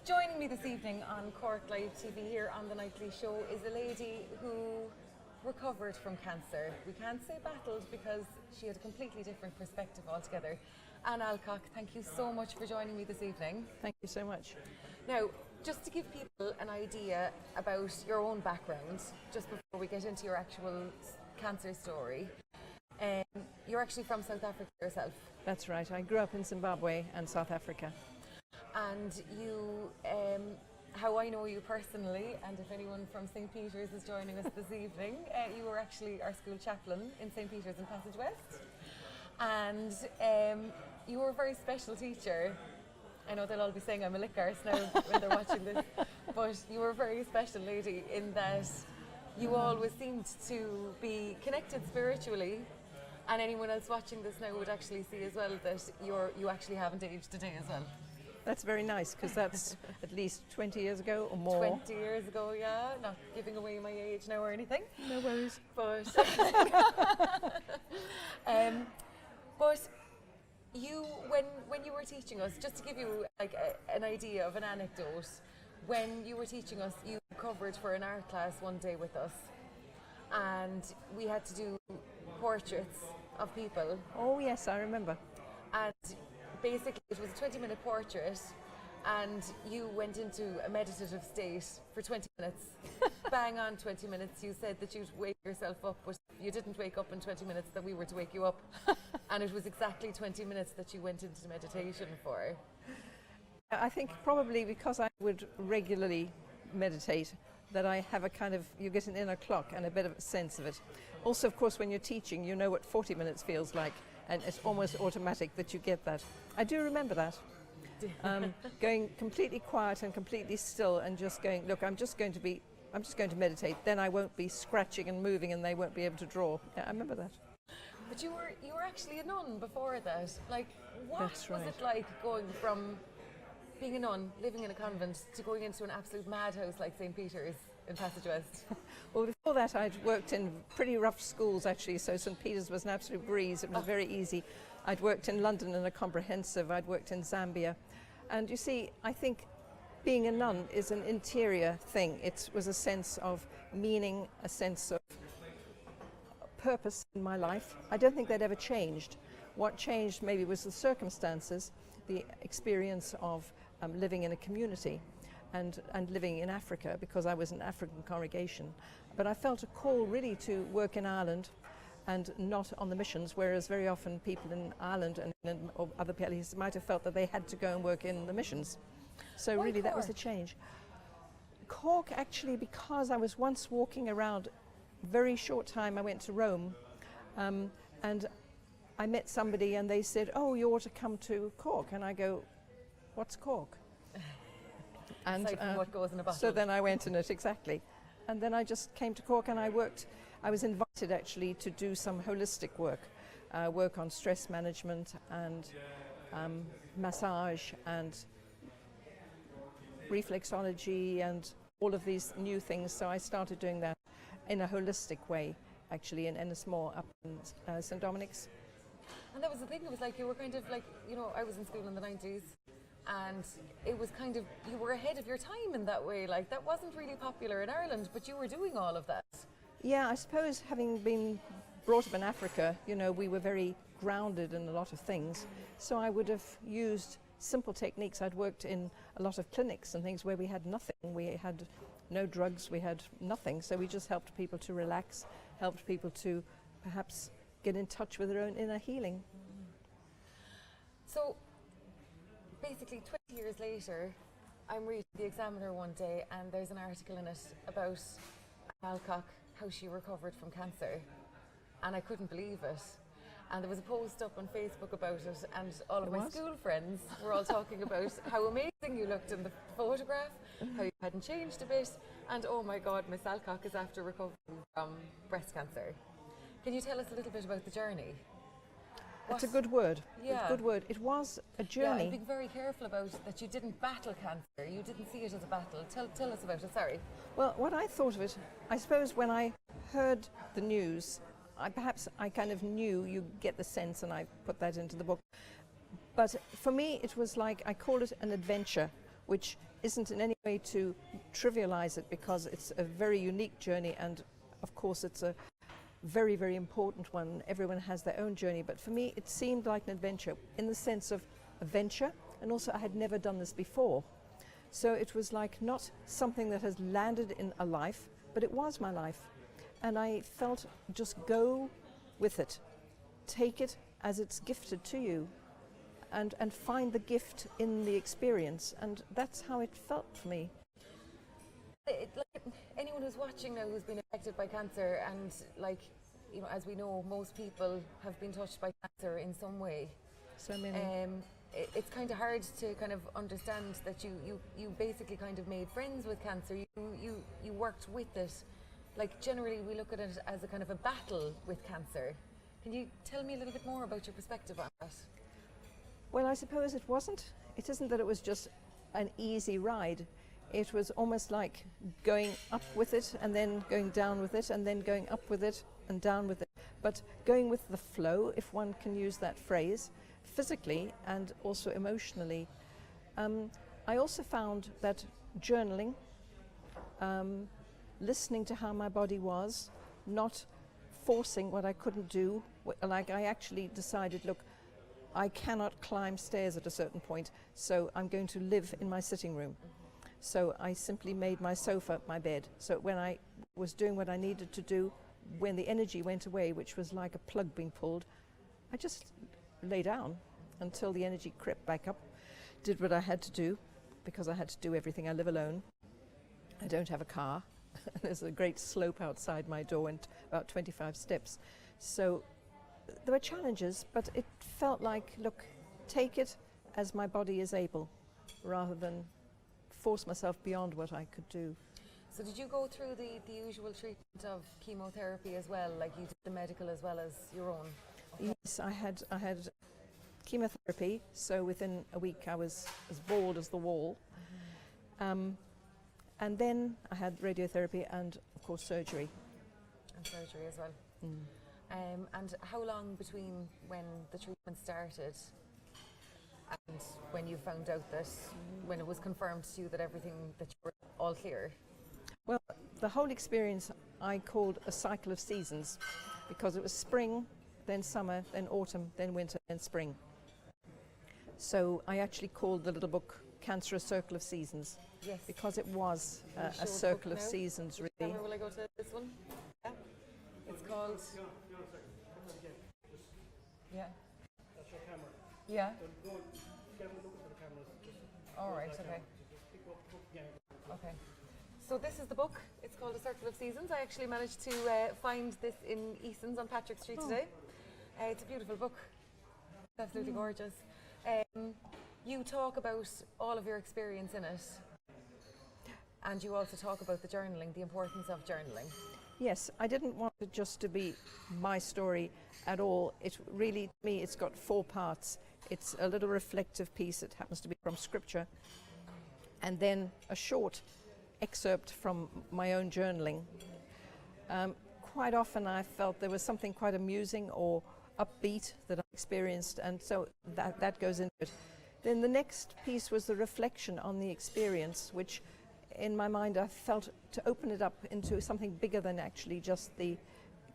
Joining me this evening on Cork Live TV here on the Nightly Show is a lady who recovered from cancer. We can't say battled because she had a completely different perspective altogether. Anne Alcock, thank you so much for joining me this evening. Thank you so much. Now, just to give people an idea about your own background, just before we get into your actual cancer story, you're actually from South Africa yourself. That's right. I grew up in Zimbabwe and South Africa. And you, how I know you personally, and if anyone from St. Peter's is joining us this evening, you were actually our school chaplain in St. Peter's in Passage West. And you were a very special teacher. I know they'll all be saying I'm a lick arse now when they're watching this, but you were a very special lady in that you always seemed to be connected spiritually, and anyone else watching this now would actually see as well that you actually haven't aged a day as well. That's very nice, because that's at least 20 years ago or more. 20 years ago, yeah. Not giving away my age now or anything. No worries. But, but you, when you were teaching us, just to give you like an idea of an anecdote, when you were teaching us, you covered for an art class one day with us, and we had to do portraits of people. Oh yes, I remember. And basically it was a 20-minute portrait, and you went into a meditative state for 20 minutes. Bang on 20 minutes. You said that you'd wake yourself up, but you didn't wake up in 20 minutes, that we were to wake you up. And it was exactly 20 minutes that you went into meditation for. I think probably because I would regularly meditate, that I have a kind of, you get an inner clock and a bit of a sense of it. Also, of course, when you're teaching, you know what 40 minutes feels like, and it's almost automatic that you get that. I do remember that. Going completely quiet and completely still and just going, look, I'm just going to meditate, then I won't be scratching and moving and they won't be able to draw. Yeah, I remember that. But you were actually a nun before that. Like, what That's right. was it like going from being a nun, living in a convent, to going into an absolute madhouse like St. Peter's in Passage West? Well, before that I'd worked in pretty rough schools actually, so St. Peter's was an absolute breeze. It was very easy. I'd worked in London in a comprehensive, I'd worked in Zambia. And you see, I think being a nun is an interior thing. It was a sense of meaning, a sense of purpose in my life. I don't think that ever changed. What changed maybe was the circumstances, the experience of living in a community and living in Africa, because I was an African congregation. But I felt a call really to work in Ireland and not on the missions, whereas very often people in Ireland and or other places might have felt that they had to go and work in the missions. So Why really Cork? That was the change. Cork, actually, because I was once walking around, very short time I went to Rome, and I met somebody and they said, oh, you ought to come to Cork. And I go, what's Cork? And what goes in a bottle. so then I went in it, exactly. And then I just came to Cork and I was invited actually to do some holistic work, work on stress management and massage and reflexology and all of these new things. So I started doing that in a holistic way, actually, in Ennismore up in St. Dominic's. And that was the thing, it was like you were kind of like, you know, I was in school in the 90s, and it was kind of, you were ahead of your time in that way. Like, that wasn't really popular in Ireland, but you were doing all of that. Yeah, I suppose having been brought up in Africa, you know, we were very grounded in a lot of things. So I would have used simple techniques. I'd worked in a lot of clinics and things where we had nothing. We had no drugs, we had nothing. So we just helped people to relax, helped people to perhaps get in touch with their own inner healing. So basically 20 years later, I'm reading the Examiner one day and there's an article in it about Alcock, how she recovered from cancer, and I couldn't believe it. And there was a post up on Facebook about it, and all of my school friends were all talking about how amazing you looked in the photograph, how you hadn't changed a bit, and oh my God, Miss Alcock is after recovering from breast cancer. Can you tell us a little bit about the journey? That's a good word. Yeah. A good word. It was a journey. Yeah, I'm being very careful about that you didn't battle cancer. You didn't see it as a battle. Tell us about it, sorry. Well, what I thought of it, I suppose when I heard the news, I kind of knew, you get the sense, and I put that into the book. But for me, it was like, I call it an adventure, which isn't in any way to trivialize it, because it's a very unique journey, and of course it's a very, very important one. Everyone has their own journey, but for me it seemed like an adventure in the sense of a venture, and also I had never done this before. So it was like not something that has landed in a life, but it was my life. And I felt, just go with it. Take it as it's gifted to you, and find the gift in the experience. And that's how it felt for me. Like anyone who's watching now who's been affected by cancer, and like, you know, as we know, most people have been touched by cancer in some way. So many. It's kind of hard to kind of understand that you basically kind of made friends with cancer. You worked with it. Like, generally we look at it as a kind of a battle with cancer. Can you tell me a little bit more about your perspective on that? Well, I suppose it wasn't. It isn't that it was just an easy ride. It was almost like going up with it and then going down with it and then going up with it and down with it. But going with the flow, if one can use that phrase, physically and also emotionally. I also found that journaling, listening to how my body was, not forcing what I couldn't do. Like, I actually decided, look, I cannot climb stairs at a certain point, so I'm going to live in my sitting room. So I simply made my sofa my bed. So when I was doing what I needed to do, when the energy went away, which was like a plug being pulled, I just lay down until the energy crept back up, did what I had to do, because I had to do everything. I live alone. I don't have a car. There's a great slope outside my door and about 25 steps. So there were challenges, but it felt like, look, take it as my body is able, rather than force myself beyond what I could do. So did you go through the usual treatment of chemotherapy as well, like you did the medical as well as your own? Okay. Yes, I had chemotherapy, so within a week I was as bald as the wall. And then I had radiotherapy and, of course, surgery. And surgery as well. And how long between when the treatment started and when you found out that, when it was confirmed to you that everything, that you were all clear? Well, the whole experience I called a cycle of seasons, because it was spring, then summer, then autumn, then winter, then spring. So I actually called the little book Cancer, a Circle of Seasons. Yes. Because it was a circle of seasons, really. Camera, will I go to this one? Yeah. It's called... Yeah. That's your camera. Yeah. So go get a look at the camera. All right, okay. Okay. So this is the book. It's called A Circle of Seasons. I actually managed to find this in Eason's on Patrick Street today. It's a beautiful book. It's absolutely gorgeous. You talk about all of your experience in it, and you also talk about the journaling, the importance of journaling. Yes, I didn't want it just to be my story at all. It really, to me, it's got 4 parts. It's a little reflective piece. It happens to be from scripture, and then a short excerpt from my own journaling. Quite often I felt there was something quite amusing or upbeat that I experienced, and so that goes into it. Then the next piece was the reflection on the experience, which in my mind I felt to open it up into something bigger than actually just the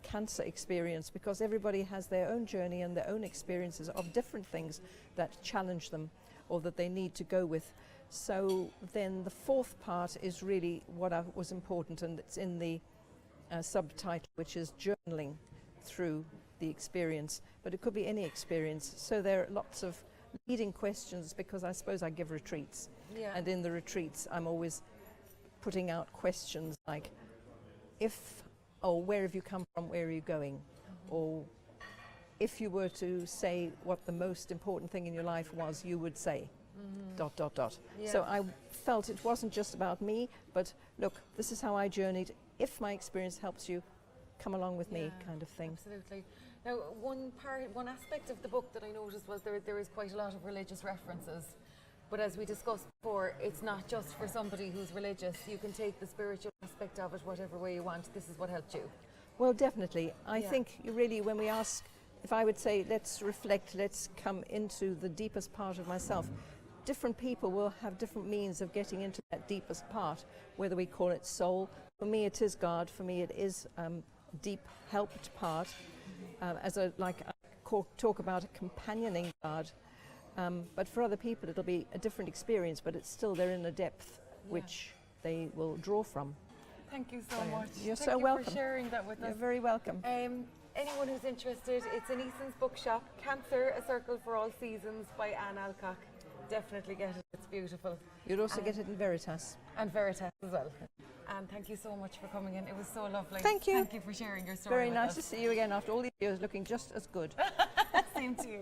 cancer experience, because everybody has their own journey and their own experiences of different things that challenge them or that they need to go with. So then the 4th part is really what was important, and it's in the subtitle, which is journaling through the experience, but it could be any experience. So there are lots of leading questions, because I suppose I give retreats, and in the retreats I'm always putting out questions like, where have you come from, where are you going? Or if you were to say what the most important thing in your ... was, you would say ... Yeah. So I felt it wasn't just about me, but look, this is how I journeyed. If my experience helps you, come along with me, kind of thing. Absolutely. Now, one aspect of the book that I noticed was there is quite a lot of religious references. But as we discussed before, it's not just for somebody who's religious. You can take the spiritual aspect of it whatever way you want. This is what helped you. Well, definitely. I think you really, when we ask, if I would say, let's reflect, let's come into the deepest part of myself, different people will have different means of getting into that deepest part, whether we call it soul. For me it is God, for me it is deep helped part, as a talk about a companioning God, but for other people it'll be a different experience, but it's still they're in a depth which they will draw from. Thank you so much. You're Thank so you welcome. for sharing that with us. You're very welcome. Anyone who's interested, it's in Eason's bookshop, Cancer, A Circle for All Seasons by Anne Alcock. Definitely get it, it's beautiful. You'd also get it in Veritas. And Veritas as well. And thank you so much for coming in, it was so lovely. Thank you. Thank you for sharing your story Very with nice us. to see you again after all these years, looking just as good. Same to you.